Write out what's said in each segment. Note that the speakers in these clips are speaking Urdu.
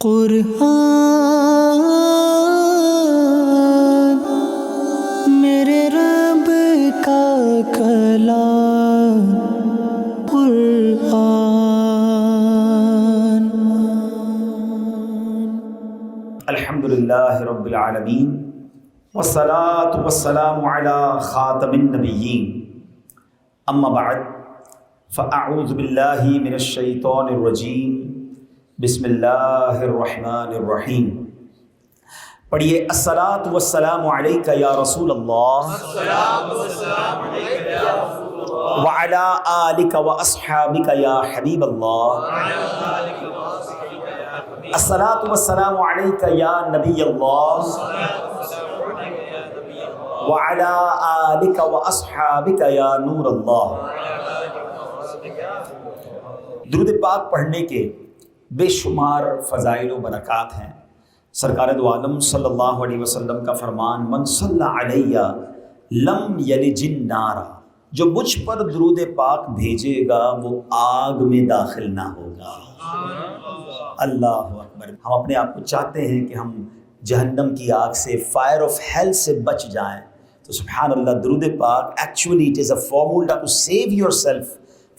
قرآن میرے رب کا کلام، قرآن۔ الحمدللہ رب العالمین والصلاة والسلام علی خاتم النبیین، اما بعد فاعوذ باللہ من الشیطان الرجیم، بسم اللہ الرحمن الرحیم۔ پڑھیے الصلاۃ والسلام علیک یا رسول اللہ وعلی آلک واصحابک یا حبیب اللہ، الصلاۃ والسلام علیک یا نبی اللہ وعلی آلک واصحابک یا نور اللہ۔ درود پاک پڑھنے کے بے شمار فضائل و برکات ہیں۔ سرکار دو عالم صلی اللہ علیہ وسلم کا فرمان، من صلی علیہ لم یلج النار، جو مجھ پر درود پاک بھیجے گا وہ آگ میں داخل نہ ہوگا۔ اللہ اکبر۔ ہم اپنے آپ کو چاہتے ہیں کہ ہم جہنم کی آگ سے، فائر آف ہیل سے بچ جائیں، تو سبحان اللہ، درود پاک actually it is a formula to save yourself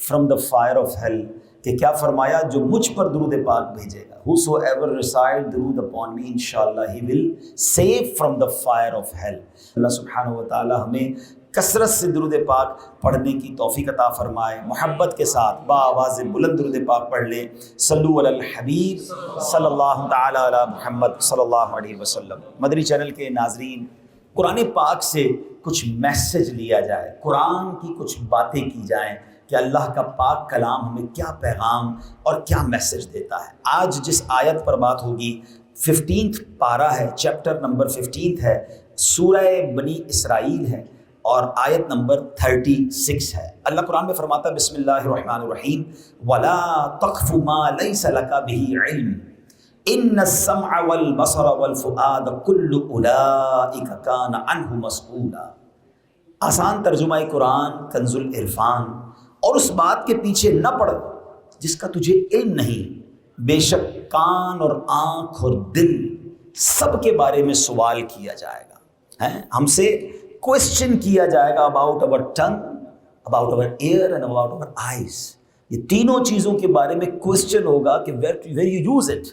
from the fire of hell. کہ کیا فرمایا؟ جو مجھ پر درود پاک بھیجے گا، whosoever recite درود upon me انشاءاللہ he will save from the fire of hell۔ اللہ سبحانہ وتعالی ہمیں کثرت سے درود پاک پڑھنے کی توفیق عطا فرمائے۔ محبت کے ساتھ بآواز بلند درود پاک پڑھ لیں۔ صلو علی الحبیب صلی اللہ تعالی علی محمد صلی اللہ علیہ وسلم۔ مدنی چینل کے ناظرین، قرآن پاک سے کچھ میسج لیا جائے، قرآن کی کچھ باتیں کی جائیں کہ اللہ کا پاک کلام ہمیں کیا پیغام اور کیا میسج دیتا ہے۔ آج جس آیت پر بات ہوگی 15 پارہ ہے، چیپٹر نمبر 15 ہے، سورہ بنی اسرائیل ہے اور آیت نمبر 36 ہے۔ اللہ قرآن میں فرماتا ہے، بسم اللہ الرحمن الرحیم، وَلَا تَقْفُ مَا لَيْسَ لَكَ بِهِ عِلْمٌ إِنَّ السَّمْعَ وَالْبَصَرَ وَالْفُؤَادَ كُلُّ أُولَئِكَ كَانَ عَنْهُ مَسْئُولًا۔ آسان ترجمہ قرآن کنز العرفان۔ اور اس بات کے پیچھے نہ پڑ جس کا تجھے علم نہیں، بے شک کان اور آنکھ اور دل سب کے بارے میں سوال کیا جائے گا۔ ہم سے کوشچن کیا جائے گا اباؤٹ اور ٹنگ، اباؤٹ اور ایئر اینڈ اباؤٹ اور آئیز۔ یہ تینوں چیزوں کے بارے میں کوشچن ہوگا کہ ویئر یو یوز اٹ۔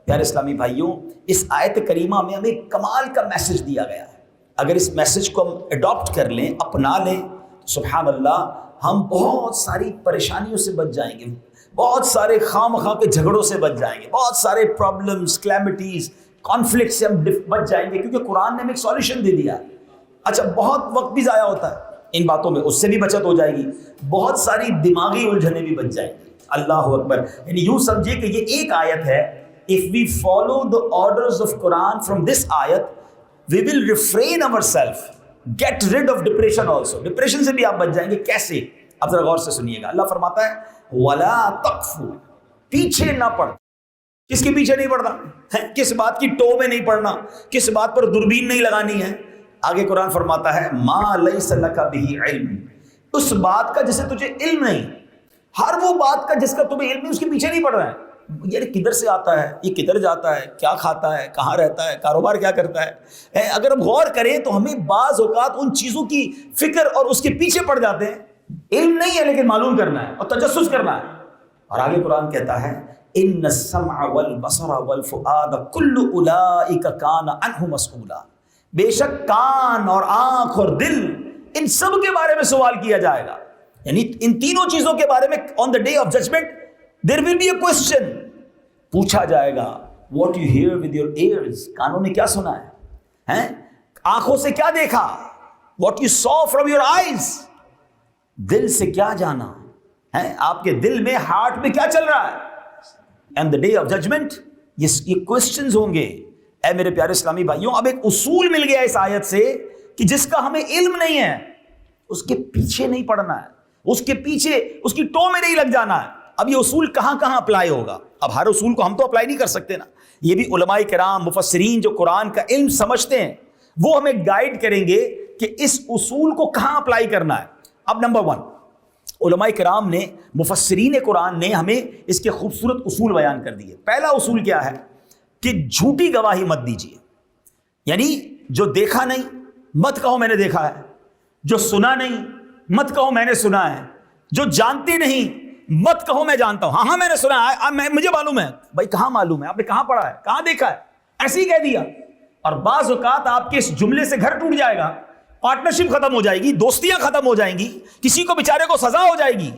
پیارے اسلامی بھائیوں، اس آیت کریمہ میں ہمیں کمال کا میسج دیا گیا ہے۔ اگر اس میسج کو ہم اڈاپٹ کر لیں، اپنا لیں، تو سبحان اللہ ہم بہت ساری پریشانیوں سے بچ جائیں گے، بہت سارے خواہ مخواہ کے جھگڑوں سے بچ جائیں گے، بہت سارے پرابلمز، کلیمٹیز، کانفلکٹ سے ہم بچ جائیں گے، کیونکہ قرآن نے ہمیں ایک سولوشن دے دیا ہے۔ اچھا، بہت وقت بھی ضائع ہوتا ہے ان باتوں میں، اس سے بھی بچت ہو جائے گی، بہت ساری دماغی الجھنیں بھی بچ جائیں گی۔ اللہ اکبر۔ یعنی یوں سمجھے کہ یہ ایک آیت ہے، if we follow the orders of Quran from this ayat, we will refrain ourselves, get rid of depression also۔ Depression سے بھی آپ بچ جائیں گے۔ کیسے؟ اب ذرا غور سے سنیے گا۔ اللہ فرماتا ہے وَلَا تَقْفُ، پیچھے نہ پڑ۔ کس کے پیچھے نہیں پڑنا؟ کس بات کی ٹو میں نہیں پڑنا؟ کس بات پر دوربین نہیں لگانی ہے؟ آگے قرآن فرماتا ہے مَا لَيْسَ لَكَ بِهِ عِلْمٌ، اس بات کا جسے تجھے علم نہیں، ہر وہ بات کا جس کا تمہیں علم نہیں، اس کے پیچھے نہیں پڑ رہا ہے۔ یہ کدھر سے آتا ہے، یہ کدھر جاتا ہے، کیا کھاتا ہے، کہاں رہتا ہے، کاروبار کیا کرتا ہے۔ اگر ہم غور کریں تو ہمیں بعض اوقات ان چیزوں کی فکر اور اس کے پیچھے پڑ جاتے ہیں۔ علم نہیں ہے لیکن معلوم کرنا ہے اور تجسس کرنا ہے۔ اور آگے قرآن کہتا ہے ان السمع والبصر والفؤاد کل اولئک کان عنہ مسئولا، بے شک کان اور آنکھ اور دل ان سب کے بارے میں سوال کیا جائے گا۔ یعنی ان تینوں چیزوں کے بارے میں on the day of judgment there will be a question، پوچھا جائے گا what you hear with your ears، کانوں نے کیا سنا ہے، آنکھوں سے کیا دیکھا، what you saw from your eyes، دل سے کیا جانا ہے، آپ کے دل میں، ہارٹ میں کیا چل رہا ہے۔ and the day of judgment یہ questions ہوں گے۔ اے میرے پیارے اسلامی بھائیوں، اب ایک اصول مل گیا اس آیت سے کہ جس کا ہمیں علم نہیں ہے اس کے پیچھے نہیں پڑنا ہے، اس کے پیچھے اس کی ٹو میں نہیں لگ جانا ہے۔ اب یہ اصول کہاں کہاں اپلائی ہوگا؟ اب ہر اصول کو ہم تو اپلائی نہیں کر سکتے نا، یہ بھی علماء کرام مفسرین جو قرآن کا علم سمجھتے ہیں وہ ہمیں گائیڈ کریں گے کہ اس اصول کو کہاں اپلائی کرنا ہے۔ اب نمبر 1، علماء کرام نے، مفسرین قرآن نے ہمیں اس کے خوبصورت اصول بیان کر دیے۔ پہلا اصول کیا ہے کہ جھوٹی گواہی مت دیجیے. یعنی جو دیکھا نہیں مت کہو میں نے دیکھا ہے, جو سنا نہیں مت کہو میں نے سنا ہے, جو جانتے نہیں مت کہو میں جانتا ہوں. ہاں میں نے سنا ہے, مجھے معلوم ہے. بھائی کہاں معلوم ہے, آپ نے کہاں پڑھا ہے, کہاں دیکھا ہے, ایسے ہی کہہ دیا. اور بعض اوقات آپ کے اس جملے سے گھر ٹوٹ جائے گا, پارٹنرشپ ختم ہو جائے گی, دوستیاں ختم ہو جائیں گی, کسی کو بیچارے کو سزا ہو جائے گی.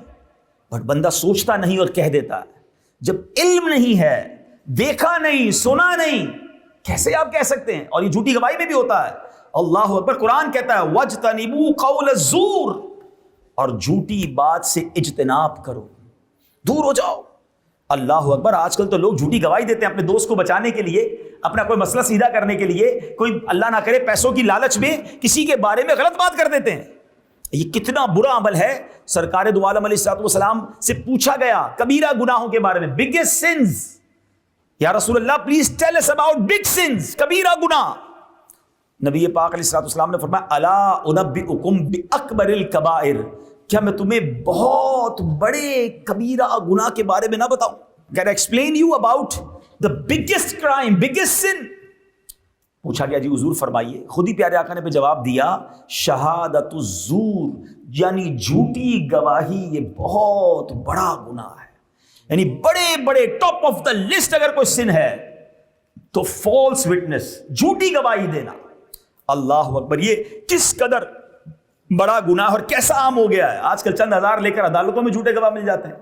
بٹ بندہ سوچتا نہیں اور کہہ دیتا ہے. جب علم نہیں ہے, دیکھا نہیں, سنا نہیں, کیسے آپ کہہ سکتے ہیں؟ اور یہ جھوٹی گواہی میں بھی ہوتا ہے. اللہ اکبر, قرآن کہتا ہے وَاجْتَنِبُوا قَوْلَ الزُّورِ, اور جھوٹی بات سے اجتناب کرو, دور ہو جاؤ. اللہ اکبر, آج کل تو لوگ جھوٹی گواہی دیتے ہیں اپنے دوست کو بچانے کے لیے, اپنا کوئی مسئلہ سیدھا کرنے کے لیے, کوئی اللہ نہ کرے پیسوں کی لالچ میں کسی کے بارے میں غلط بات کر دیتے ہیں. یہ کتنا برا عمل ہے. سرکار دو عالم علیہ الصلوۃ والسلام سے پوچھا گیا کبیرہ گناہوں کے بارے میں, بگیسٹ سنز, یا رسول Allah please tell us about big sins, کبیرہ گناہ. نبی پاک علیہ الصلوۃ والسلام نے فرمایا الا انبئکم باکبر الکبائر, کیا میں تمہیں بہت بڑے کبیرہ گناہ کے بارے میں نہ بتاؤں؟ Can I explain you about the biggest crime, biggest sin? پوچھا گیا جی حضور فرمائیے. خود ہی پیارے آقا نے پہ جواب دیا شہادت الزور, یعنی جھوٹی گواہی یہ بہت بڑا گناہ ہے. یعنی بڑے بڑے ٹاپ آف دا لسٹ اگر کوئی سن ہے تو فالس وٹنس, جھوٹی گواہی دینا. اللہ اکبر, یہ کس قدر بڑا گناہ اور کیسا عام ہو گیا ہے. آج کل چند ہزار لے کر عدالتوں میں جھوٹے گواہ مل جاتے ہیں.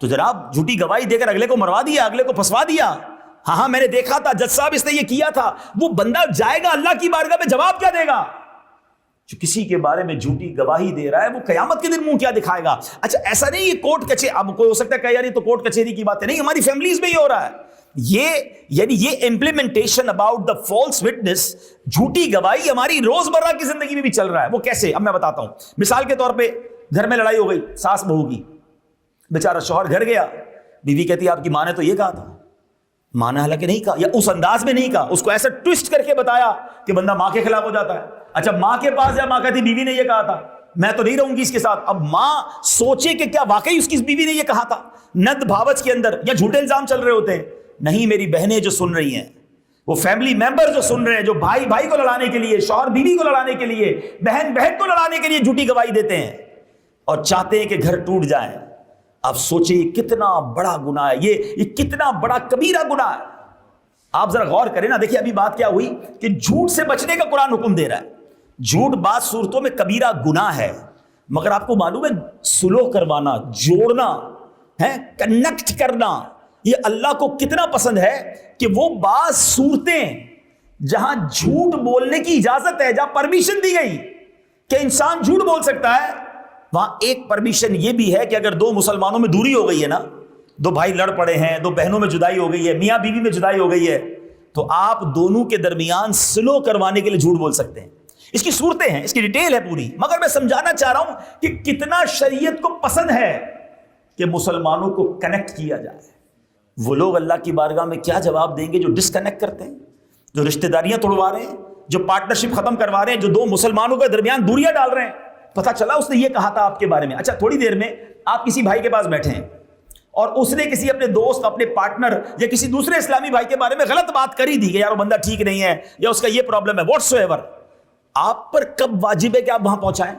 تو جناب جھوٹی گواہی دے کر اگلے کو مروا دیا, اگلے کو پھنسوا دیا. ہاں میں نے دیکھا تھا, جج صاحب اس نے یہ کیا تھا. وہ بندہ جائے گا اللہ کی بارگاہ میں, جواب کیا دے گا؟ جو کسی کے بارے میں جھوٹی گواہی دے رہا ہے وہ قیامت کے دن منہ کیا دکھائے گا؟ اچھا ایسا نہیں یہ کورٹ کچہری, اب کوئی ہو سکتا ہے کہ یار یہ تو کورٹ کچہری کی بات ہے, نہیں ہماری فیملیز میں یہ ہو رہا ہے. یہ implementation about the false witness, جھوٹی گواہی ہماری روزمرہ کی زندگی میں بھی چل رہا ہے. وہ کیسے؟ اب میں بتاتا ہوں. مثال کے طور پہ گھر میں لڑائی ہو گئی ساس بہو کی, بیچارہ شوہر گھر گیا, بیوی کہتی ہے آپ کی ماں نے تو یہ کہا تھا. ماں نے حالانکہ نہیں کہا, یا اس انداز میں نہیں کہا, اس کو ایسا ٹوسٹ کر کے بتایا کہ بندہ ماں کے خلاف ہو جاتا ہے. اچھا ماں کے پاس جا, ماں کہتی بیوی نے یہ کہا تھا, میں تو نہیں رہوں گی اس کے ساتھ. اب ماں سوچے کہ کیا واقعی اس کی بیوی نے یہ کہا تھا. ند بھاوچ کے اندر یا جھوٹے الزام چل رہے ہوتے ہیں. نہیں, میری بہنیں جو سن رہی ہیں, وہ فیملی ممبر جو سن رہے ہیں, جو بھائی بھائی کو لڑانے کے لیے, شوہر بیوی کو لڑانے کے لیے, بہن بہن کو لڑانے کے لیے جھوٹی گواہی دیتے ہیں اور چاہتے ہیں کہ گھر ٹوٹ جائیں. آپ سوچیں یہ کتنا بڑا گناہ ہے, یہ کتنا بڑا کبیرہ گناہ ہے. آپ ذرا غور کریں نا. دیکھیں ابھی بات کیا ہوئی کہ جھوٹ سے بچنے کا قرآن حکم دے رہا ہے. جھوٹ بعض صورتوں میں کبیرہ گناہ ہے, مگر آپ کو معلوم ہے سلو کروانا, جوڑنا ہے, کنیکٹ کرنا, یہ اللہ کو کتنا پسند ہے کہ وہ بعض صورتیں جہاں جھوٹ بولنے کی اجازت ہے, جہاں پرمیشن دی گئی کہ انسان جھوٹ بول سکتا ہے, وہاں ایک پرمیشن یہ بھی ہے کہ اگر دو مسلمانوں میں دوری ہو گئی ہے نا, دو بھائی لڑ پڑے ہیں, دو بہنوں میں جدائی ہو گئی ہے, میاں بیوی میں جدائی ہو گئی ہے, تو آپ دونوں کے درمیان سلو کروانے کے لیے جھوٹ بول سکتے ہیں. اس کی صورتیں ہیں, اس کی ڈیٹیل ہے پوری, مگر میں سمجھانا چاہ رہا ہوں کہ کتنا شریعت کو پسند ہے کہ مسلمانوں کو کنیکٹ کیا جائے. وہ لوگ اللہ کی بارگاہ میں کیا جواب دیں گے جو ڈسکنیکٹ کرتے ہیں, جو رشتہ داریاں توڑوا رہے ہیں, جو پارٹنرشپ ختم کروا رہے ہیں, جو دو مسلمانوں کے درمیان دوریاں ڈال رہے ہیں. پتا چلا اس نے یہ کہا تھا آپ کے بارے میں. اچھا تھوڑی دیر میں آپ کسی بھائی کے پاس بیٹھے ہیں اور اس نے کسی اپنے دوست, اپنے پارٹنر یا کسی دوسرے اسلامی بھائی کے بارے میں غلط بات کری دی کہ یار وہ بندہ ٹھیک نہیں ہے یا اس کا یہ پرابلم ہے, واٹس ایور. آپ پر کب واجب ہے کہ آپ وہاں پہنچائیں؟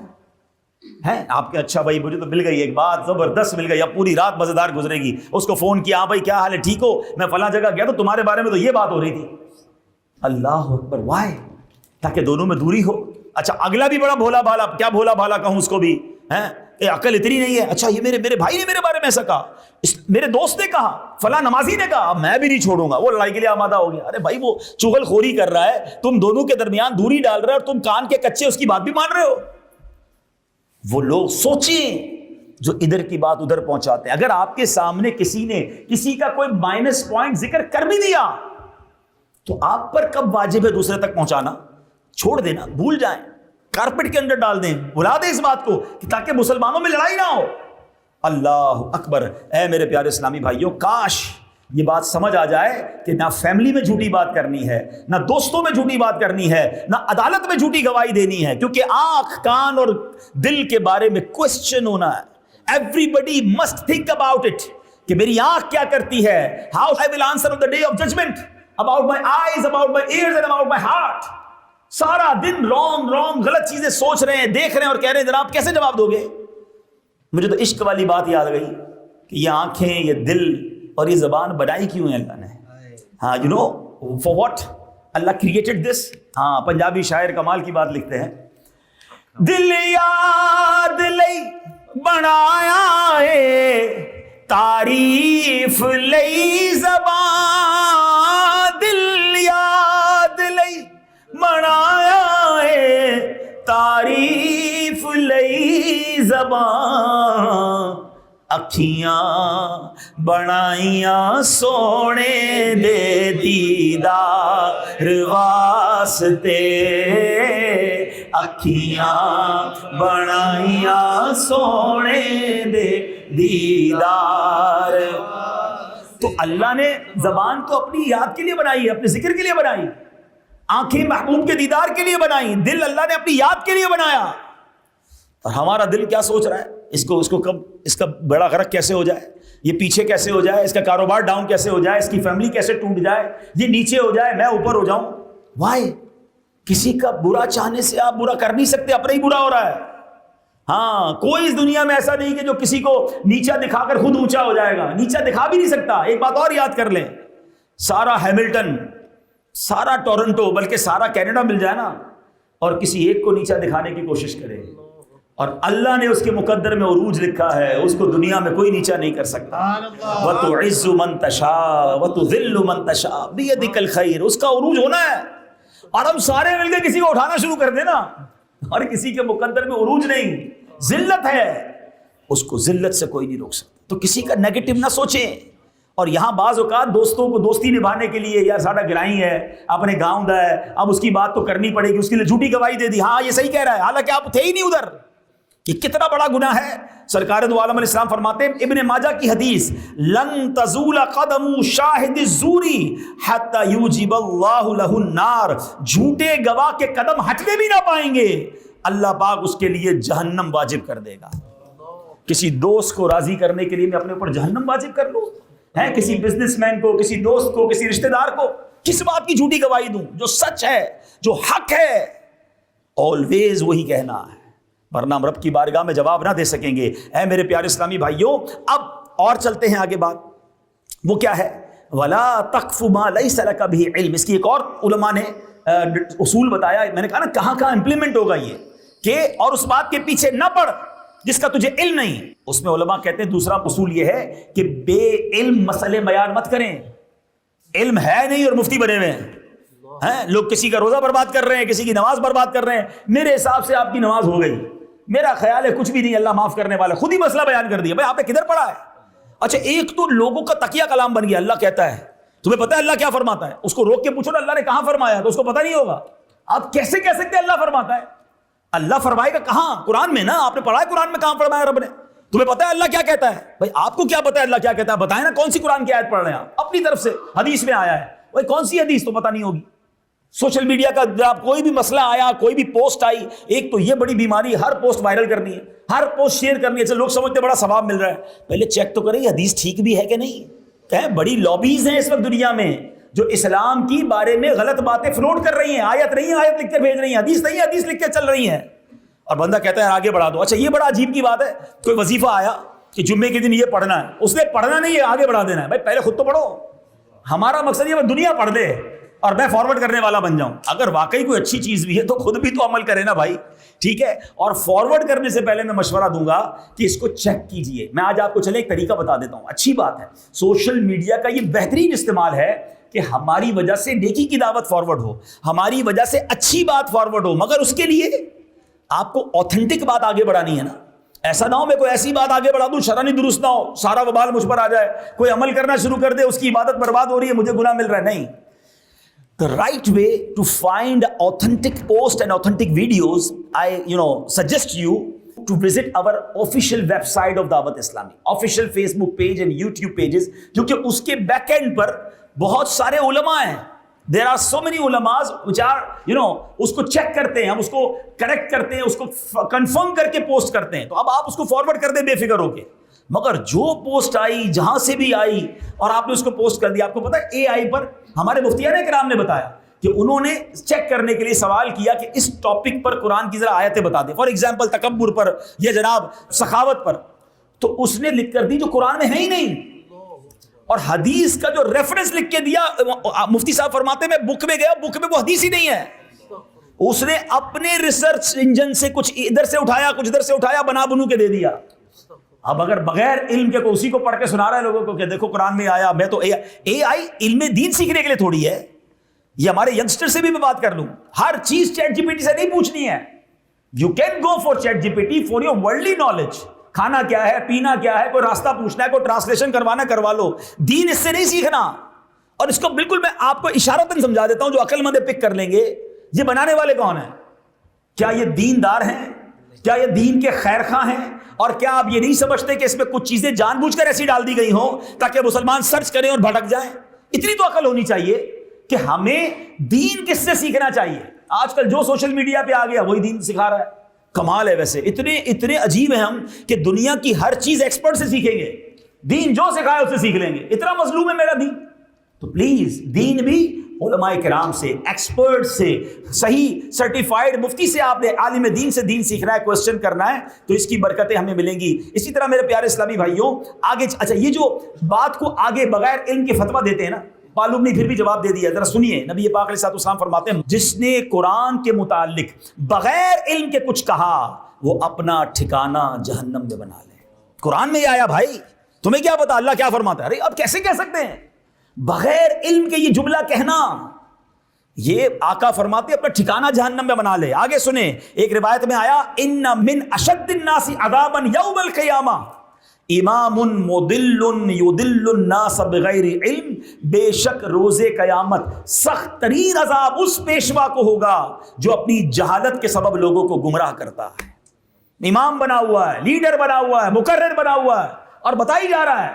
ہیں آپ کے اچھا بھائی مجھے تو مل گئی ایک بات زبردست مل گئی, اب پوری رات مزیدار گزرے گی. اس کو فون کیا, ہاں بھائی کیا حال ہے, ٹھیک ہو, میں فلاں جگہ گیا تو تمہارے بارے میں تو یہ بات ہو رہی تھی. اللہ اکبر, وائے, تاکہ دونوں میں دوری ہو. اچھا اگلا بھی بڑا بھولا بھالا, کیا بھولا بھالا کہوں اس کو بھی, ہیں عقل اتنی نہیں ہے. اچھا یہ میرے بھائی نے میرے بارے میں ایسا کہا, میرے دوست نے کہا, فلاں نمازی نے کہا, میں بھی نہیں چھوڑوں گا. وہ لڑائی کے لیے آمادہ ہو گیا. ارے بھائی وہ چغل خوری کر رہا ہے, تم دونوں کے درمیان دوری ڈال رہے ہو اور تم کان کے کچے اس کی بات بھی مان رہے ہو. وہ لوگ سوچیں جو ادھر کی بات ادھر پہنچاتے ہیں. اگر آپ کے سامنے کسی نے کسی کا کوئی مائنس پوائنٹ ذکر کر بھی دیا تو آپ پر کب واجب ہے دوسرے تک پہنچانا؟ چھوڑ دینا, بھول جائیں, کارپیٹ کے اندر ڈال دیں, بلا دیں اس بات کو کہ تاکہ مسلمانوں میں لڑائی نہ ہو. اللہ اکبر. اے میرے پیارے اسلامی بھائیوں, کاش یہ بات سمجھ آ جائے کہ نہ فیملی میں جھوٹی بات کرنی ہے, نہ دوستوں میں جھوٹی بات کرنی ہے, نہ عدالت میں جھوٹی گواہی دینی ہے, کیونکہ آنکھ, کان اور دل کے بارے میں کوسچن ہونا ہے. Every must think about it کہ میری آنکھ کیا کرتی ہے, how I will answer on the day of judgment. about my eyes, about my ears and about my heart. سارا دن رونگ غلط چیزیں سوچ رہے ہیں, دیکھ رہے ہیں اور کہہ رہے ہیں جناب کیسے جواب دو گے؟ مجھے تو عشق والی بات یاد گئی کہ یہ آنکھیں, یہ دل اور یہ زبان بنائی کیوں ہے اللہ نے؟ ہاں you know for what Allah created this. ہاں پنجابی شاعر کمال کی بات لکھتے ہیں, دل یاد لئی بنایا ہے تعریف لئی زبان, دل یاد لئی بنایا ہے تعریف لئی زبان, اکھیاں بنائیاں سونے دے دیدار واسطے, اکھیاں بنائیاں سونے دے دیدار. تو اللہ نے زبان تو اپنی یاد کے لیے بنائی ہے, اپنے ذکر کے لیے بنائی, آنکھیں محبوب کے دیدار کے لیے بنائی, دل اللہ نے اپنی یاد کے لیے بنایا. اور ہمارا دل کیا سوچ رہا ہے, اس کو کب اس کا بڑا غرق کیسے ہو جائے, یہ پیچھے کیسے ہو جائے, اس کا کاروبار ڈاؤن کیسے ہو جائے, اس کی فیملی کیسے ٹوٹ جائے, یہ نیچے ہو جائے میں اوپر ہو جاؤں. وائی؟ کسی کا برا چاہنے سے آپ برا کر نہیں سکتے, اپنا ہی برا ہو رہا ہے. ہاں کوئی اس دنیا میں ایسا نہیں کہ جو کسی کو نیچا دکھا کر خود اونچا ہو جائے گا, نیچا دکھا بھی نہیں سکتا. ایک بات اور یاد کر لیں, سارا ہیملٹن, سارا ٹورنٹو, بلکہ سارا کینیڈا مل جائے نا اور کسی ایک کو نیچا دکھانے کی کوشش کرے, اور اللہ نے اس کے مقدر میں عروج لکھا ہے, اس کو دنیا میں کوئی نیچا نہیں کر سکتا. وَتُعِزُّ مَن تَشَاءُ وَتُذِلُّ مَن تَشَاءُ بِيَدِكَ الْخَيْرُ, اس کا عروج ہونا ہے. اور ہم سارے مل کے کسی کو اٹھانا شروع کر دیں نا, اور کسی کے مقدر میں عروج نہیں, ذلت ہے, اس کو ذلت سے کوئی نہیں روک سکتا. تو کسی کا نیگیٹو نہ سوچیں. اور یہاں بعض اوقات دوستوں کو دوستی نبھانے کے لیے, یار ساڈا گرائی ہے, اپنے گاؤں دا ہے, اب اس کی بات تو کرنی پڑے گی, اس کے لیے جھوٹی گواہی دے دی, ہاں یہ صحیح کہہ رہا ہے, حالانکہ آپ تھے ہی نہیں ادھر. یہ کتنا بڑا گناہ ہے. سرکار دو عالم علیہ السلام فرماتے ہیں, ابن ماجہ کی حدیث, لن تزول قدم شاہد الزور حتی یوجب اللہ لہ النار, جھوٹے گواہ کے قدم ہٹنے بھی نہ پائیں گے, اللہ پاک اس کے لیے جہنم واجب کر دے گا. کسی دوست کو راضی کرنے کے لیے میں اپنے اوپر جہنم واجب کر لوں, ہے کسی بزنس مین کو, کسی دوست کو, کسی رشتہ دار کو کس بات کی جھوٹی گواہی دوں؟ جو سچ ہے, جو حق ہے, آلویز وہی کہنا ہے, ورنہ ہم رب کی بارگاہ میں جواب نہ دے سکیں گے. اے میرے پیارے اسلامی بھائیوں, اب اور چلتے ہیں آگے. بات وہ کیا ہے؟ وَلَا تَقْفُ مَا لَيْسَ لَكَ بِهِ عِلْمٍ. اس کی ایک اور علماء نے اصول بتایا, میں نے کہا نا کہاں کہاں امپلیمنٹ ہوگا یہ, کہ اور اس بات کے پیچھے نہ پڑ جس کا تجھے علم نہیں. اس میں علماء کہتے ہیں دوسرا اصول یہ ہے کہ بے علم مسئلے بیان مت کریں. علم ہے نہیں اور مفتی بنے ہوئے ہیں, لوگ کسی کا روزہ برباد کر رہے ہیں, کسی کی نماز برباد کر رہے ہیں. میرے حساب سے آپ کی نماز ہو گئی, میرا خیال ہے کچھ بھی نہیں, اللہ معاف کرنے والا. خود ہی مسئلہ بیان کر دیا. بھائی آپ نے کدھر پڑھا ہے؟ اچھا ایک تو لوگوں کا تقیہ کلام بن گیا, اللہ کہتا ہے, تمہیں پتہ ہے اللہ کیا فرماتا ہے؟ اس کو روک کے پوچھو نا اللہ نے کہاں فرمایا, تو اس کو پتہ نہیں ہوگا. آپ کیسے کہہ سکتے ہیں اللہ فرماتا ہے؟ اللہ فرمائے گا کہاں؟ قرآن میں نا, آپ نے پڑھا ہے قرآن میں کہاں فرمایا رب نے؟ تمہیں پتہ ہے اللہ کیا کہتا ہے؟ بھائی آپ کو کیا پتہ ہے اللہ کیا کہتا ہے؟ بتائیں نا کون سی قرآن کی آیت پڑھ رہے ہیں آپ اپنی طرف سے, حدیث میں آیا ہے. بھائی کون سی حدیث تو پتہ نہیں ہوگی. سوشل میڈیا کا جب کوئی بھی مسئلہ آیا, کوئی بھی پوسٹ آئی, ایک تو یہ بڑی بیماری, ہر پوسٹ وائرل کرنی ہے, ہر پوسٹ شیئر کرنی ہے. لوگ سمجھتے بڑا ثواب مل رہا ہے, پہلے چیک تو کریں یہ حدیث ٹھیک بھی ہے کہ نہیں. کہ بڑی لابیز ہیں اس وقت دنیا میں جو اسلام کی بارے میں غلط باتیں فلوٹ کر رہی ہیں. آیت نہیں آیت لکھ کر بھیج رہی ہیں, حدیث نہیں حدیث لکھ کے چل رہی ہیں, اور بندہ کہتا ہے آگے بڑھا دو. اچھا یہ بڑا عجیب کی بات ہے, کوئی وظیفہ آیا کہ جمعے کے دن یہ پڑھنا ہے, اس نے پڑھنا نہیں ہے, آگے بڑھا دینا ہے. بھائی پہلے خود تو پڑھو. ہمارا مقصد یہ دنیا پڑھ دے اور میں فارورڈ کرنے والا بن جاؤں. اگر واقعی کوئی اچھی چیز بھی ہے تو خود بھی تو عمل کرے نا بھائی, ٹھیک ہے. اور فارورڈ کرنے سے پہلے میں مشورہ دوں گا کہ اس کو چیک کیجئے. میں آج آپ کو چلے ایک طریقہ بتا دیتا ہوں. اچھی بات ہے, سوشل میڈیا کا یہ بہترین استعمال ہے کہ ہماری وجہ سے نیکی کی دعوت فارورڈ ہو, ہماری وجہ سے اچھی بات فارورڈ ہو, مگر اس کے لیے آپ کو آتھینٹک بات آگے بڑھانی ہے نا. ایسا نہ ہو میں کوئی ایسی بات آگے بڑھا دوں شرعی درست نہ ہو, سارا وبال مجھ پر آ جائے, کوئی عمل کرنا شروع کر دے, اس کی عبادت برباد ہو رہی ہے, مجھے گناہ مل رہا ہے. نہیں. The right way to find authentic posts and authentic videos, I suggest you to visit our official website of Dawat Islami, official Facebook page and YouTube pages, کیونکہ اس کے بیک اینڈ پر بہت سارے علماء ہیں. There are so many ulamas which are, اس کو چیک کرتے ہیں, ہم اس کو کریکٹ کرتے ہیں, اس کو کنفرم کر کے پوسٹ کرتے ہیں. تو اب آپ اس کو فارورڈ کر دیں بے فکر ہو کے. مگر جو پوسٹ آئی جہاں سے بھی آئی اور آپ نے اس کو پوسٹ کر دیا. آپ کو پتا ہے اے آئی پر ہمارے مفتیان کرام نے بتایا کہ انہوں نے چیک کرنے کے لیے سوال کیا کہ اس ٹاپک پر قرآن کی ذرا آیتیں بتا دیں, فار ایگزامپل تکبر پر یا جناب سخاوت پر, تو اس نے لکھ کر دی جو قرآن میں ہے ہی نہیں, اور حدیث کا جو ریفرنس لکھ کے دیا, مفتی صاحب فرماتے میں بک میں گیا, بک میں وہ حدیث ہی نہیں ہے. اس نے اپنے ریسرچ انجن سے کچھ ادھر سے اٹھایا کچھ ادھر سے اٹھایا, بنا بنو کے دے دیا. اب اگر بغیر علم کے اسی کو پڑھ کے سنا رہا ہے لوگوں کو کہ دیکھو قرآن میں آیا, میں تو اے آئی علم دین سیکھنے کے لیے تھوڑی ہے. یہ ہمارے ینگسٹر سے بھی میں بات کر لوں, ہر چیز چیٹ جی پی ٹی سے نہیں پوچھنی ہے. You can go for chat G P T for your worldly knowledge. کھانا کیا ہے, پینا کیا ہے, کوئی راستہ پوچھنا ہے, کوئی ٹرانسلیشن کروانا کروا لو. دین اس سے نہیں سیکھنا. اور اس کو بالکل میں آپ کو اشارتاً سمجھا دیتا ہوں, جو عقل مند پک کر لیں گے. یہ بنانے والے کون ہیں؟ کیا یہ دیندار ہیں؟ کیا یہ دین کے خیر خواہ ہیں؟ اور کیا آپ یہ نہیں سمجھتے کہ اس میں کچھ چیزیں جان بوجھ کر ایسی ڈال دی گئی ہوں تاکہ مسلمان سرچ کریں اور بھٹک جائیں؟ اتنی تو عقل ہونی چاہیے کہ ہمیں دین کس سے سیکھنا چاہیے. آج کل جو سوشل میڈیا پہ آ گیا وہی دین سکھا رہا ہے. کمال ہے. ویسے اتنے عجیب ہیں ہم کہ دنیا کی ہر چیز ایکسپرٹ سے سیکھیں گے, دین جو سکھائے اس سے سیکھ لیں گے. اتنا مظلوم ہے میرا دین. تو پلیز دین بھی علماء کرام سے, ایکسپرٹ سے, صحیح سرٹیفائیڈ مفتی سے, آپ نے عالم دین سے دین سیکھنا ہے, کوسچن کرنا ہے, تو اس کی برکتیں ہمیں ملیں گی. اسی طرح میرے پیارے اسلامی بھائیوں آگے, اچھا یہ جو بات کو آگے بغیر علم کے فتویٰ دیتے ہیں نا, معلوم نہیں پھر بھی جواب دے دیا. ذرا سنیے, نبی پاک علیہ السلام فرماتے ہیں جس نے قرآن کے متعلق بغیر علم کے کچھ کہا وہ اپنا ٹھکانہ جہنم میں بنا لے. قرآن میں یہ آیا بھائی, تمہیں کیا پتا اللہ کیا فرماتا ہے؟ ارے اب کیسے کہہ سکتے ہیں بغیر علم کے یہ جملہ کہنا؟ یہ آقا فرماتے اپنا ٹھکانہ جہنم میں بنا لے. آگے سنیں, ایک روایت میں آیا ان من اشد الناس عذابا یوم القیامہ امام مضل یضل الناس بغیر علم. بے شک روز قیامت سخت ترین عذاب اس پیشوا کو ہوگا جو اپنی جہالت کے سبب لوگوں کو گمراہ کرتا ہے. امام بنا ہوا ہے, لیڈر بنا ہوا ہے, مقرر بنا ہوا ہے, اور بتائی جا رہا ہے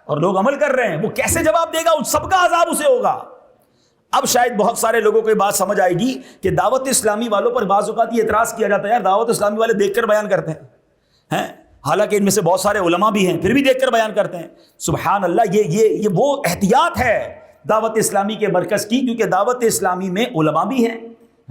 اور لوگ عمل کر رہے ہیں. وہ کیسے جواب دے گا؟ اس سب کا عذاب اسے ہوگا. اب شاید بہت سارے لوگوں کو یہ بات سمجھ آئے گی کہ دعوت اسلامی والوں پر بعض اوقات یہ اعتراض کیا جاتا ہے یار دعوت اسلامی والے دیکھ کر بیان کرتے ہیں, حالانکہ ان میں سے بہت سارے علماء بھی ہیں, پھر بھی دیکھ کر بیان کرتے ہیں. سبحان اللہ, یہ وہ احتیاط ہے دعوت اسلامی کے مرکز کی, کیونکہ دعوت اسلامی میں علماء بھی ہیں,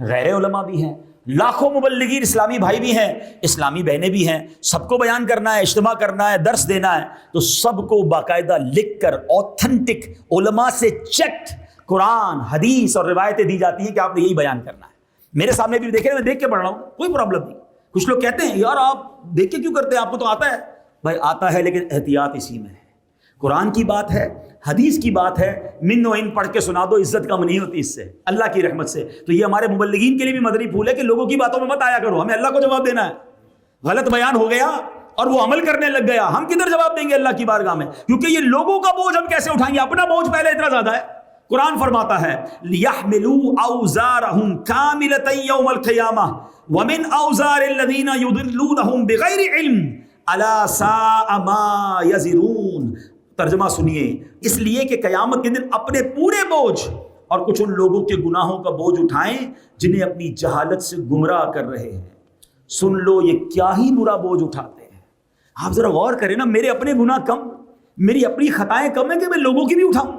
غیر علماء بھی ہیں, لاکھوں مبلغین اسلامی بھائی بھی ہیں, اسلامی بہنیں بھی ہیں. سب کو بیان کرنا ہے, اجتماع کرنا ہے, درس دینا ہے, تو سب کو باقاعدہ لکھ کر آتھنٹک علماء سے چیکڈ قرآن حدیث اور روایتیں دی جاتی ہیں کہ آپ نے یہی بیان کرنا ہے. میرے سامنے بھی دیکھے, میں دیکھ کے پڑھ رہا ہوں, کوئی پرابلم نہیں. کچھ لوگ کہتے ہیں یار آپ دیکھ کے کیوں کرتے ہیں, آپ کو تو آتا ہے. بھائی آتا ہے, لیکن احتیاط اسی میں ہے. قرآن کی بات ہے, حدیث کی بات ہے, من و ان پڑھ کے سنا دو, عزت کم نہیں ہوتی اس سے اللہ کی رحمت سے. تو یہ ہمارے مبلغین کے لیے بھی مدنی پھول ہے کہ لوگوں کی باتوں میں مت آیا کرو, ہمیں اللہ کو جواب دینا ہے. غلط بیان ہو گیا اور وہ عمل کرنے لگ گیا, ہم کدھر جواب دیں گے اللہ کی بارگاہ میں؟ کیونکہ یہ لوگوں کا بوجھ ہم کیسے اٹھائیں گے؟ اپنا بوجھ پہلے اتنا زیادہ ہے. قرآن فرماتا ہے لِيَحْمِلُوا أَوْزَارَهُمْ كَامِلَةً يَوْمَ الْقِيَامَةِ وَمِنْ أَوْزَارِ الَّذِينَ يُضِلُّونَهُمْ بِغَيْرِ عِلْمٍ أَلَا سَاءَ مَا يَزِرُونَ. ترجمہ سنیے, اس لیے کہ قیامت کے دن اپنے پورے بوجھ اور کچھ ان لوگوں کے گناہوں کا بوجھ اٹھائیں جنہیں اپنی جہالت سے گمراہ کر رہے ہیں. سن لو یہ کیا ہی برا بوجھ اٹھاتے ہیں. آپ ذرا غور کریں نا, میرے اپنے گناہ کم, میری اپنی خطائیں کم ہیں کہ میں لوگوں کی بھی اٹھاؤں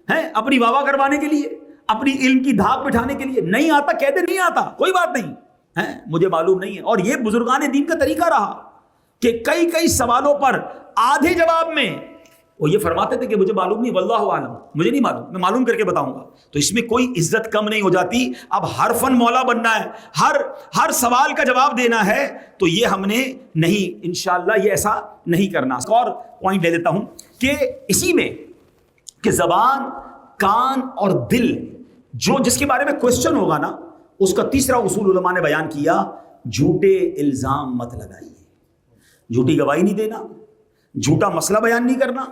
ہیں اپنی واہ واہ کروانے کے لیے, اپنی علم کی دھاک بٹھانے کے لیے. نہیں آتا کہتے نہیں آتا, کوئی بات نہیں ہے, مجھے معلوم نہیں ہے. اور یہ بزرگان دین کا طریقہ رہا کہ کئی سوالوں پر آدھے جواب میں وہ یہ فرماتے تھے کہ مجھے معلوم نہیں, واللہ عالم, مجھے نہیں معلوم, میں معلوم کر کے بتاؤں گا. تو اس میں کوئی عزت کم نہیں ہو جاتی. اب ہر فن مولا بننا ہے, ہر سوال کا جواب دینا ہے, تو یہ ہم نے نہیں, انشاءاللہ یہ ایسا نہیں کرنا. ایک اور پوائنٹ لے دیتا ہوں کہ اسی میں کہ زبان, کان اور دل جس کے بارے میں کوشچن ہوگا نا, اس کا تیسرا اصول علماء نے بیان کیا, جھوٹے الزام مت لگائیے. جھوٹی گواہی نہیں دینا, جھوٹا مسئلہ بیان نہیں کرنا.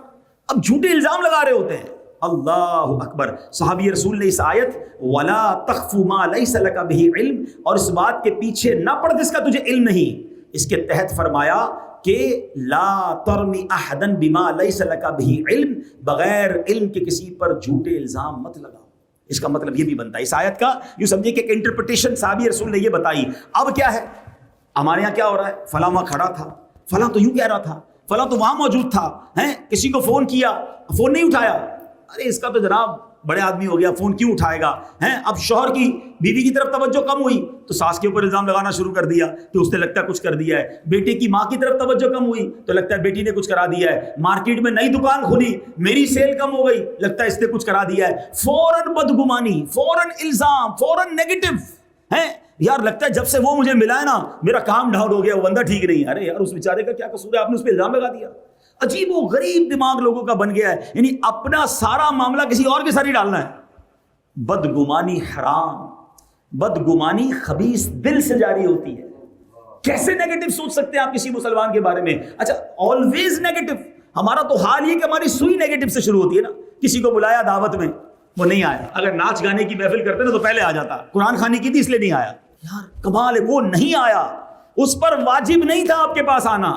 اب جھوٹے الزام لگا رہے ہوتے ہیں. اللہ اکبر. صحابی رسول نے اس آیت وَلَا تَخْفُ مَا لَيْسَ لَكَ بِهِ علم, اور اس بات کے پیچھے نہ پڑ جس کا تجھے علم نہیں, اس کے تحت فرمایا کہ لا ترمی احدن بما لیس لک بہ علم, بغیر علم کے کسی پر جھوٹے الزام مت لگاؤ. اس کا مطلب یہ بھی بنتا ہے اس آیت کا, یوں سمجھے کہ ایک انٹرپریٹیشن صحابی رسول نے یہ بتائی. اب کیا ہے, ہمارے یہاں کیا ہو رہا ہے, فلاں وہاں کھڑا تھا, فلاں تو یوں کہہ رہا تھا, فلاں تو وہاں موجود تھا، ہیں کسی کو فون کیا فون نہیں اٹھایا، ارے اس کا تو جناب بڑے آدمی ہو گیا، فون کیوں اٹھائے گا، ہیں اب شوہر کی بیوی کی طرف توجہ کم ہوئی تو ساس کے اوپر الزام لگانا شروع کر دیا کہ اس نے لگتا ہے کچھ کر دیا ہے، بیٹے کی ماں کی طرف توجہ کم ہوئی تو لگتا ہے بیٹی نے کچھ کرا دیا ہے، مارکیٹ میں نئی دکان کھلی میری سیل کم ہو گئی لگتا ہے اس نے کچھ کرا دیا ہے، فوراً بدگمانی، فوراً الزام، فوراً نیگیٹو، ہیں یار لگتا ہے جب سے وہ مجھے ملا ہے نا میرا کام ڈاؤن ہو گیا، وہ بندہ ٹھیک نہیں ہے، ارے یار اس بیچارے کا کیا قصور ہے، آپ نے اس پہ الزام لگا دیا۔ عجیب و غریب دماغ لوگوں کا بن گیا ہے، یعنی اپنا سارا معاملہ کسی اور کے ساتھ ہی ڈالنا ہے۔ بدگمانی حرام، بدگمانی خبیث دل سے جاری ہوتی ہے۔ کیسے نیگیٹو سوچ سکتے ہیں آپ کسی مسلمان کے بارے میں؟ اچھا آلویز نیگیٹو، ہمارا تو حال یہ کہ ہماری سوئی نیگیٹو سے شروع ہوتی ہے نا، کسی کو بلایا دعوت میں وہ نہیں آیا، اگر ناچ گانے کی محفل کرتے نا تو پہلے آ جاتا، قرآن خوانی کی تھی اس لیے نہیں آیا، یار کمال ہے وہ نہیں آیا، اس پر واجب نہیں تھا آپ کے پاس آنا،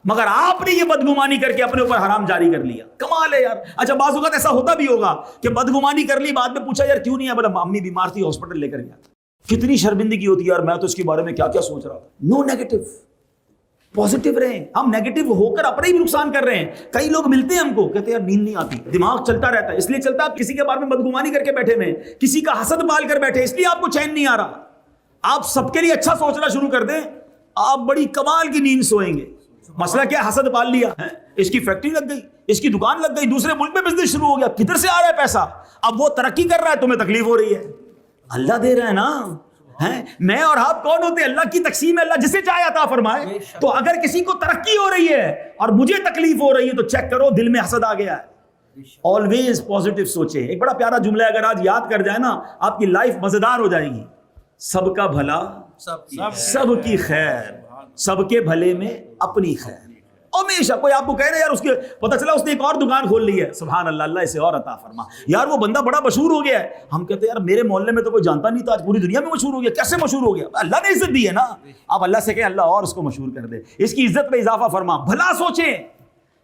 مگر آپ نے یہ بدگمانی کر کے اپنے اوپر حرام جاری کر لیا، کمال ہے یار۔ اچھا بعض اوقات ایسا ہوتا بھی ہوگا کہ بدگمانی کر لی، بعد میں پوچھا یار کیوں نہیں ہے، بولا امی بیمار تھی ہاسپٹل لے کر گیا، کتنی شرمندگی ہوتی ہے یار، میں تو اس کے بارے میں کیا کیا سوچ رہا تھا۔ نو نیگیٹو، پازیٹیو رہیں، ہم نیگیٹو ہو کر اپنے ہی نقصان کر رہے ہیں۔ کئی لوگ ملتے ہیں ہم کو کہتے ہیں یار نیند نہیں آتی، دماغ چلتا رہتا ہے، اس لیے چلتا ہے آپ کسی کے بارے میں بدگمانی کر کے بیٹھے ہوئے، کسی کا حسد پال کر بیٹھے، اس لیے آپ کو چین نہیں آ رہا۔ آپ سب کے لیے اچھا سوچنا شروع کر دیں، آپ بڑی کمال کی نیند سوئیں گے۔ مسئلہ کیا، حسد پال لیا، اس کی فیکٹری لگ گئی، اس کی دکان لگ گئی، دوسرے ملک میں بزنس شروع ہو گیا، کدھر سے آ رہا ہے پیسہ، اب وہ ترقی کر رہا ہے تمہیں تکلیف ہو رہی ہے، اللہ دے رہا ہے نا، ہیں میں اور آپ کون ہوتے ہیں؟ اللہ کی تقسیم ہے، اللہ جسے چاہے عطا فرمائے۔ تو اگر کسی کو ترقی ہو رہی ہے اور مجھے تکلیف ہو رہی ہے تو چیک کرو دل میں حسد آ گیا ہے۔ آلویز پازیٹیو سوچیں۔ ایک بڑا پیارا جملہ ہے، اگر آج یاد کر جائے نا آپ کی لائف مزیدار ہو جائے گی۔ سب کا بھلا سب کی خیر، سب کے بھلے میں اپنی خیر۔ ہمیشہ کوئی آپ کو کہہ رہے یار اس کے پتہ چلا اس نے ایک اور دکان کھول لی ہے، سبحان اللہ، اللہ اسے اور عطا فرما، یار وہ بندہ بڑا مشہور ہو گیا ہے، ہم کہتے ہیں یار میرے محلے میں تو کوئی جانتا نہیں تھا، آج پوری دنیا میں مشہور ہو گیا، کیسے مشہور ہو گیا؟ اللہ نے عزت دی ہے نا، آپ اللہ سے کہیں اللہ اور اس کو مشہور کر دے، اس کی عزت میں اضافہ فرما۔ بھلا سوچیں،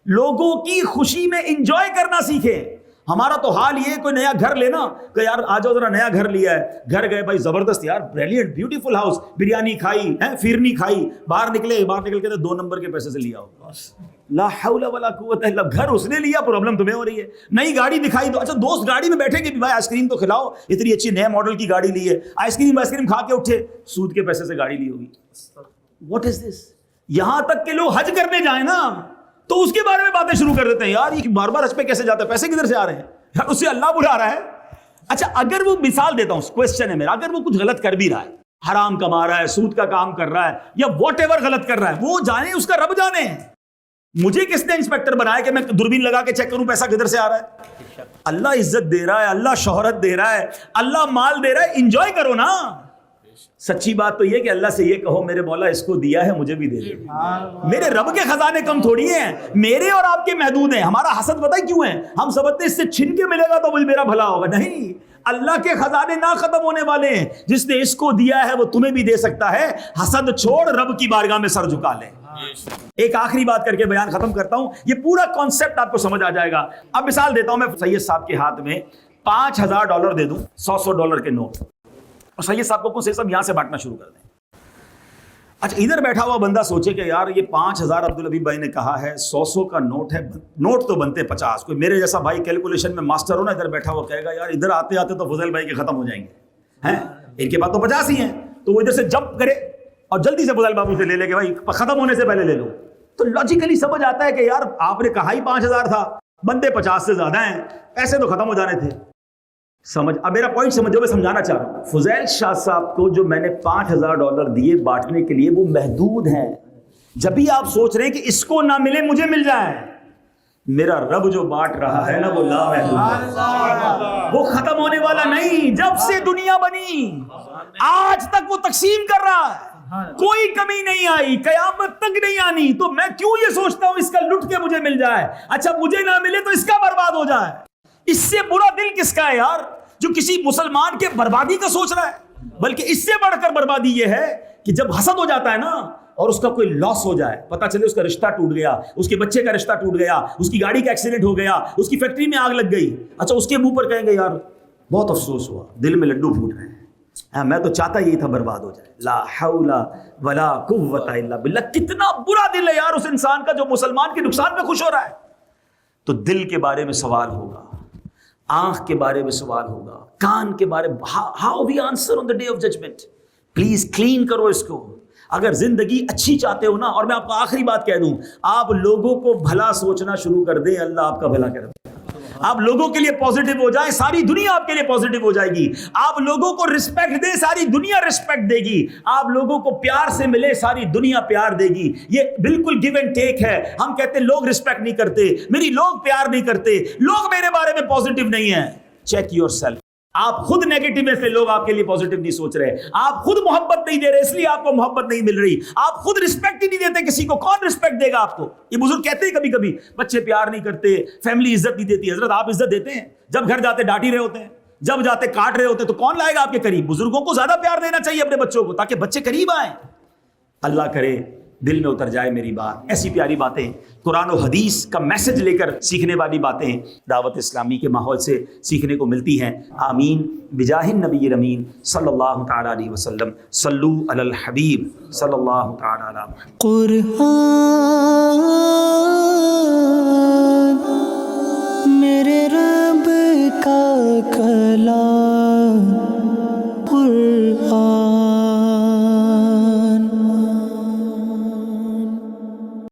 لوگوں کی خوشی میں انجوائے کرنا سیکھیں۔ ہمارا تو حال یہ کوئی نیا گھر لینا کہ یار آ جاؤ ذرا نیا گھر لیا ہے، گھر گئے بھائی زبردست یار بریلینٹ بیوٹیفل ہاؤس، بریانی کھائی ہیں، فیرنی کھائی، باہر نکل کے 2 نمبر کے پیسے سے لیا ہو، لا حول ولا قوت الا باللہ، گھر اس نے لیا پرابلم تمہیں ہو رہی ہے۔ نئی گاڑی دکھائی تو اچھا دوست گاڑی میں بیٹھے گے بھی بھائی آئس کریم تو کھلاؤ، اتنی اچھی نئے ماڈل کی گاڑی لی ہے، آئس کریم کھا کے اٹھے، سود کے پیسے سے گاڑی لی ہوگی۔ واٹ از دس؟ یہاں تک کہ لوگ حج کرنے جائیں نا تو اس کے بارے میں باتیں شروع کر دیتے ہیں، یار یہ بار بار حج پہ کیسے جاتا ہے، پیسے کدھر سے آ رہے ہیں، یار اس سے اللہ بلا رہا ہے۔ اچھا اگر وہ مثال دیتا ہوں، کوسچن ہے میرا، اگر وہ کچھ غلط کر بھی رہا ہے، حرام کما رہا ہے، سود کا کام کر رہا ہے، یا واٹ ایور غلط کر رہا ہے، وہ جانے اس کا رب جانے، مجھے کس نے انسپیکٹر بنایا کہ میں دوربین لگا کے چیک کروں پیسہ کدھر سے آ رہا ہے؟ اللہ عزت دے رہا ہے، اللہ شہرت دے رہا ہے، اللہ مال دے رہا ہے، انجوائے کرو نا۔ سچی بات تو یہ کہ اللہ سے یہ کہو میرے مولا اس کو دیا ہے مجھے بھی دے دے، میرے رب کے خزانے کم تھوڑی ہیں، میرے اور آپ کے محدود ہیں۔ ہمارا حسد پتہ ہے کیوں ہے؟ ہم سمجھتے ہیں اس سے چھن کے ملے گا تو مجھے میرا بھلا ہوگا، نہیں، اللہ کے خزانے نہ ختم ہونے والے ہیں، جس نے اس کو دیا ہے وہ تمہیں بھی دے سکتا ہے، حسد چھوڑ رب کی بارگاہ میں سر جھکا لے۔ ایک آخری بات کر کے بیان ختم کرتا ہوں، یہ پورا کانسیپٹ آپ کو سمجھ آ جائے گا۔ اب مثال دیتا ہوں، میں سید صاحب کے ہاتھ میں $5000 دے دوں، $100 کے نوٹ، اور سید صاحب کو کچھ سب یہاں سے بانٹنا شروع کر دیں۔ اچھا ادھر بیٹھا ہوا بندہ سوچے کہ یار یہ 5000 عبدالحبیب بھائی نے کہا ہے، 100 کا نوٹ ہے، نوٹ تو بنتے 50، کوئی میرے جیسا بھائی کیلکولیشن میں ماسٹر ہو نا، ادھر بیٹھا ہوا کہے گا یار ادھر آتے آتے تو فضیل بھائی کے ختم ہو جائیں گے، ہیں ان کے پاس تو 50 ہی ہیں، تو وہ ادھر سے جمپ کرے اور جلدی سے فضیل بابو سے لے لے کے بھائی ختم ہونے سے پہلے لے لو، تو لاجیکلی سمجھ آتا ہے کہ یار آپ نے کہا ہی 5000 تھا، بندے 50 سے زیادہ ہیں، پیسے تو ختم ہو جانے تھے۔ سمجھ، اب میرا پوائنٹ سمجھو، میں سمجھانا چاہ رہا ہوں، فضیل شاہ صاحب کو جو میں نے $5000 دیے بانٹنے کے لیے وہ محدود ہیں۔ جب بھی آپ سوچ رہے ہیں کہ اس کو نہ ملے مجھے مل جائے، میرا رب جو بانٹ رہا ہے نا وہ لا محدود ہے، وہ ختم ہونے والا نہیں۔ جب سے دنیا بنی آج تک وہ تقسیم کر رہا ہے، کوئی کمی نہیں آئی، قیامت تک نہیں آنی۔ تو میں کیوں یہ سوچتا ہوں اس کا لٹ کے مجھے مل جائے، اچھا مجھے نہ ملے تو اس کا برباد ہو جائے۔ اس سے برا دل کس کا ہے یار، جو کسی مسلمان کے بربادی کا سوچ رہا ہے؟ بلکہ اس سے بڑھ کر بربادی یہ ہے کہ جب حسد ہو جاتا ہے نا اور اس کا کوئی لاس ہو جائے، پتا چلے اس کا رشتہ ٹوٹ گیا، اس کے بچے کا رشتہ ٹوٹ گیا، اس کی گاڑی کا ایکسیڈنٹ ہو گیا، اس کی فیکٹری میں آگ لگ گئی، اچھا اس کے منہ پر کہیں گے یار بہت افسوس ہوا، دل میں لڈو پھوٹ رہے ہیں، میں تو چاہتا یہی تھا برباد ہو جائے. لا حول ولا قوت الا باللہ. کتنا برا دل ہے یار اس انسان کا جو مسلمان کے نقصان پہ خوش ہو رہا ہے. تو دل کے بارے میں سوال ہوگا, آنکھ کے بارے میں سوال ہوگا, کان کے بارے میں. How we answer on the day of judgment. Please clean کرو اس کو. اگر زندگی اچھی چاہتے ہو نا, اور میں آپ کو آخری بات کہہ دوں, آپ لوگوں کو بھلا سوچنا شروع کر دیں, اللہ آپ کا بھلا کر دے. آپ لوگوں کے لیے پازیٹیو ہو جائیں, ساری دنیا آپ کے لیے پازیٹیو ہو جائے گی. آپ لوگوں کو رسپیکٹ دیں, ساری دنیا رسپیکٹ دے گی. آپ لوگوں کو پیار سے ملے, ساری دنیا پیار دے گی. یہ بالکل گیو اینڈ ٹیک ہے. ہم کہتے ہیں لوگ رسپیکٹ نہیں کرتے, میری لوگ پیار نہیں کرتے, لوگ میرے بارے میں پازیٹیو نہیں ہیں. Check your self. آپ خود نیگیٹو میں سے, لوگ آپ کے لیے پازیٹیو نہیں سوچ رہے. آپ خود محبت نہیں دے رہے, اس لیے آپ کو محبت نہیں مل رہی. آپ خود رسپیکٹ ہی نہیں دیتے کسی کو, کون رسپیکٹ دے گا آپ کو؟ یہ بزرگ کہتے ہیں کبھی کبھی بچے پیار نہیں کرتے, فیملی عزت نہیں دیتی. حضرت آپ عزت دیتے ہیں. جب گھر جاتے ڈانٹ ہی رہے ہوتے ہیں, جب جاتے کاٹ رہے ہوتے ہیں, تو کون لائے گا آپ کے قریب؟ بزرگوں کو زیادہ پیار دینا چاہیے اپنے بچوں کو, تاکہ بچے قریب آئیں. اللہ کرے دل میں اتر جائے میری بات. ایسی پیاری باتیں, قرآن و حدیث کا میسج لے کر سیکھنے والی باتیں دعوت اسلامی کے ماحول سے سیکھنے کو ملتی ہیں. آمین بجاہ النبی الامین صلی اللہ تعالی علیہ وسلم. صلو علی الحبیب صلی اللہ تعالی علیہ وسلم. قرآن میرے رب کا کلام.